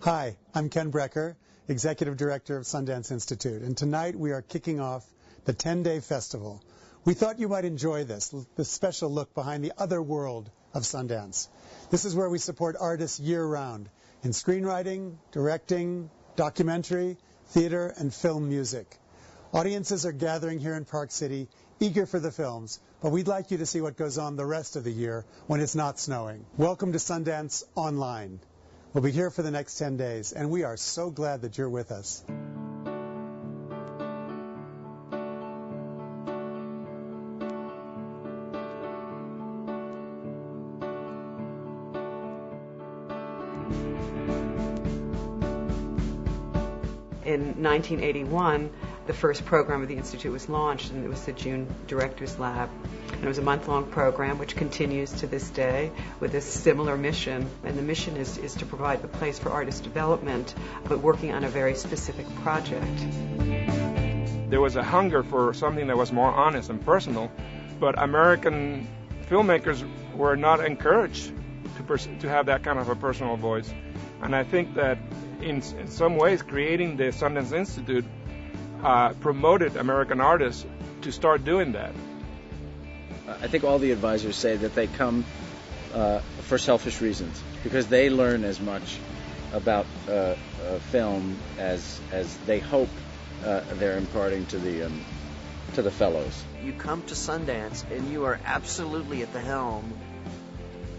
Hi, I'm Ken Brecker, Executive Director of Sundance Institute, and tonight we are kicking off the 10-day festival. We thought you might enjoy this special look behind the other world of Sundance. This is where we support artists year-round in screenwriting, directing, documentary, theater, and film music. Audiences are gathering here in Park City, eager for the films, but we'd like you to see what goes on the rest of the year when it's not snowing. Welcome to Sundance Online. We'll be here for the next 10 days, and we are so glad that you're with us. In 1981, the first program of the Institute was launched, and it was the June Directors Lab. And it was a month-long program which continues to this day with a similar mission. And the mission is to provide a place for artist development, but working on a very specific project. There was a hunger for something that was more honest and personal, but American filmmakers were not encouraged to have that kind of a personal voice. And I think that in some ways, creating the Sundance Institute promoted American artists to start doing that. I think all the advisors say that they come for selfish reasons, because they learn as much about film as they hope they're imparting to the fellows. You come to Sundance and you are absolutely at the helm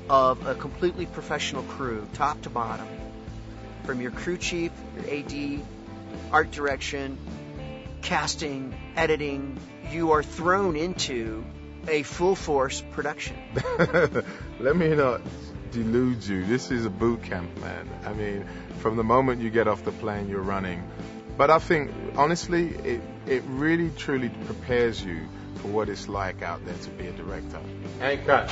of a completely professional crew, top to bottom. From your crew chief, your AD, art direction, casting, editing, you are thrown into a full-force production. Let me not delude you. This is a boot camp, man. I mean, from the moment you get off the plane, you're running. But I think, honestly, it really, truly prepares you for what it's like out there to be a director. And cut.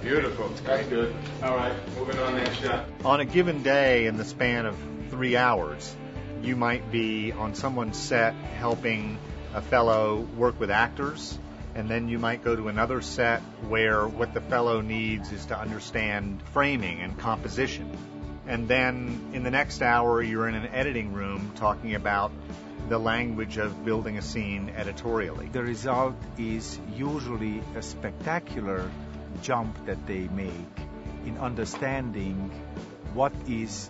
Beautiful. That's good. All right, moving on next shot. On a given day in the span of 3 hours, you might be on someone's set helping a fellow work with actors, and then you might go to another set where what the fellow needs is to understand framing and composition. And then in the next hour, you're in an editing room talking about the language of building a scene editorially. The result is usually a spectacular jump that they make in understanding what is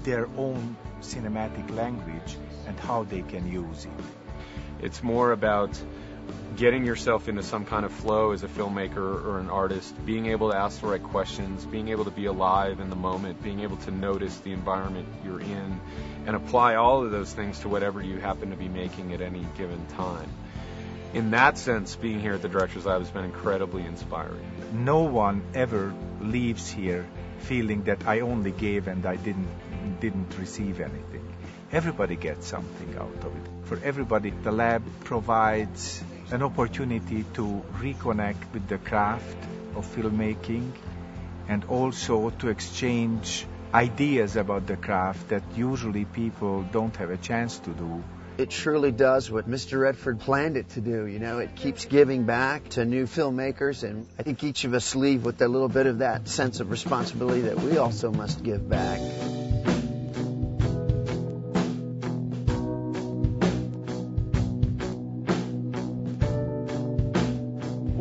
their own cinematic language and how they can use it. It's more about getting yourself into some kind of flow as a filmmaker or an artist, being able to ask the right questions, being able to be alive in the moment, being able to notice the environment you're in, and apply all of those things to whatever you happen to be making at any given time. In that sense, being here at the Directors Lab has been incredibly inspiring. No one ever leaves here feeling that I only gave and I didn't receive anything. Everybody gets something out of it. For everybody, the lab provides an opportunity to reconnect with the craft of filmmaking and also to exchange ideas about the craft that usually people don't have a chance to do. It truly does what Mr. Redford planned it to do. You know, it keeps giving back to new filmmakers, and I think each of us leave with a little bit of that sense of responsibility that we also must give back.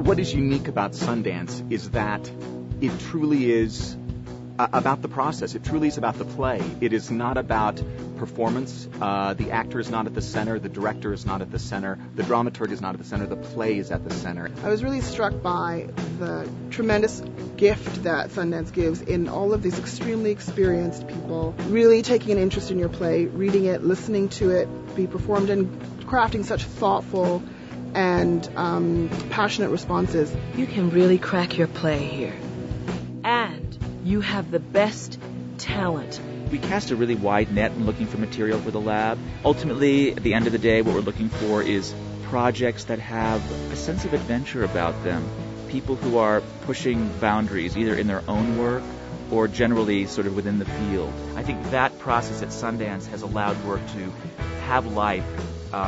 What is unique about Sundance is that it truly is about the process. It truly is about the play. It is not about performance. The actor is not at the center. The director is not at the center. The dramaturg is not at the center. The play is at the center. I was really struck by the tremendous gift that Sundance gives in all of these extremely experienced people really taking an interest in your play, reading it, listening to it be performed, and crafting such thoughtful and passionate responses. You can really crack your play here. And you have the best talent. We cast a really wide net in looking for material for the lab. Ultimately, at the end of the day, what we're looking for is projects that have a sense of adventure about them. People who are pushing boundaries, either in their own work or generally sort of within the field. I think that process at Sundance has allowed work to have life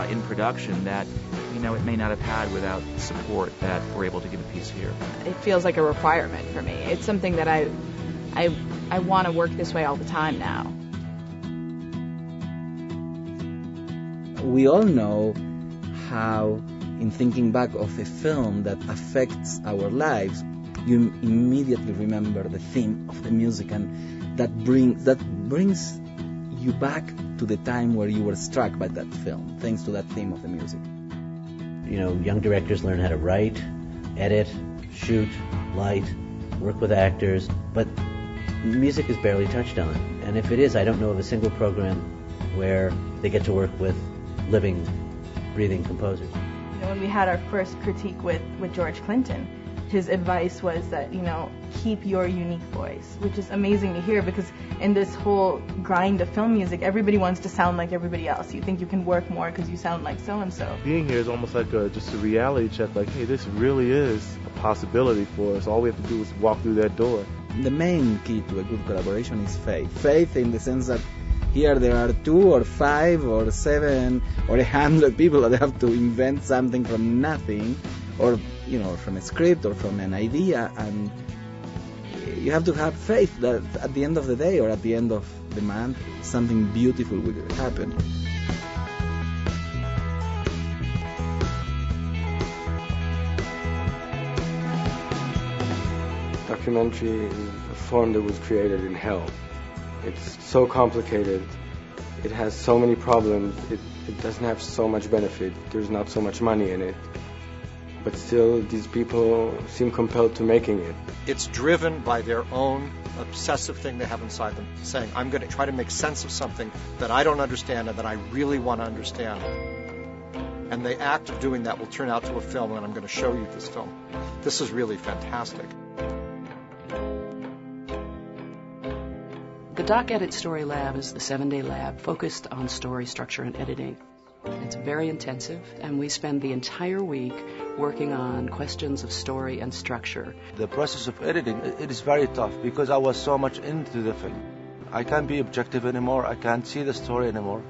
in production that, you know, it may not have had without the support that we're able to give a piece here. It feels like a requirement for me. It's something that I want to work this way all the time now. we all know how, in thinking back of a film that affects our lives, you immediately remember the theme of the music, and that brings you back to the time where you were struck by that film, thanks to that theme of the music. You know, young directors learn how to write, edit, shoot, light, work with actors, but music is barely touched on. And if it is, I don't know of a single program where they get to work with living, breathing composers. You know, when we had our first critique with George Clinton, his advice was that, you know, keep your unique voice, which is amazing to hear, because in this whole grind of film music, everybody wants to sound like everybody else. You think you can work more because you sound like so-and-so. Being here is almost like just a reality check, like, hey, this really is a possibility for us. All we have to do is walk through that door. The main key to a good collaboration is faith. Faith in the sense that here there are 2 or 5 or 7 or 100 people that have to invent something from nothing, or, you know, from a script or from an idea, and you have to have faith that at the end of the day or at the end of the month, something beautiful will happen. Documentary is a form that was created in hell. It's so complicated. It has so many problems. It doesn't have so much benefit. There's not so much money in it. But still, these people seem compelled to making it. It's driven by their own obsessive thing they have inside them, saying, I'm going to try to make sense of something that I don't understand and that I really want to understand. And the act of doing that will turn out to a film, and I'm going to show you this film. This is really fantastic. The Doc Edit Story Lab is the 7-day lab focused on story structure and editing. It's very intensive, and we spend the entire week working on questions of story and structure. The process of editing, it is very tough because I was so much into the film. I can't be objective anymore. I can't see the story anymore.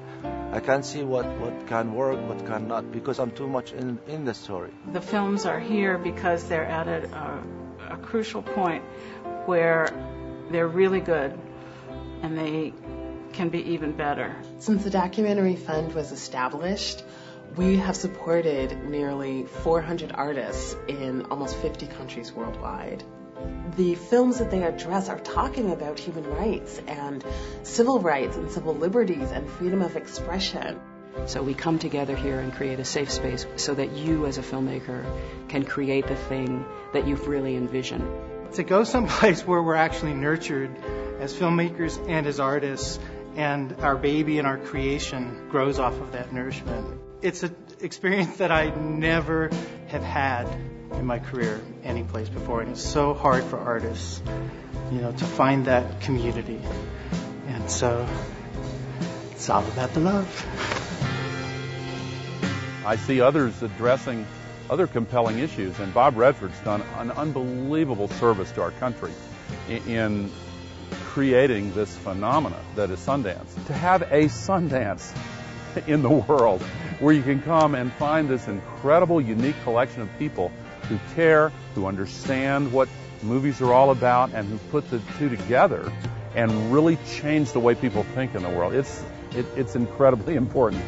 I can't see what can work, what cannot, because I'm too much in the story. The films are here because they're at a crucial point where they're really good and they can be even better. Since the Documentary Fund was established, we have supported nearly 400 artists in almost 50 countries worldwide. The films that they address are talking about human rights and civil liberties and freedom of expression. So we come together here and create a safe space so that you as a filmmaker can create the thing that you've really envisioned. To go someplace where we're actually nurtured as filmmakers and as artists, and our baby and our creation grows off of that nourishment. It's an experience that I never have had in my career anyplace before, and it's so hard for artists, you know, to find that community. And so it's all about the love. I see others addressing other compelling issues, and Bob Redford's done an unbelievable service to our country in creating this phenomena that is Sundance. To have a Sundance in the world where you can come and find this incredible, unique collection of people who care, who understand what movies are all about, and who put the two together and really change the way people think in the world. It's incredibly important.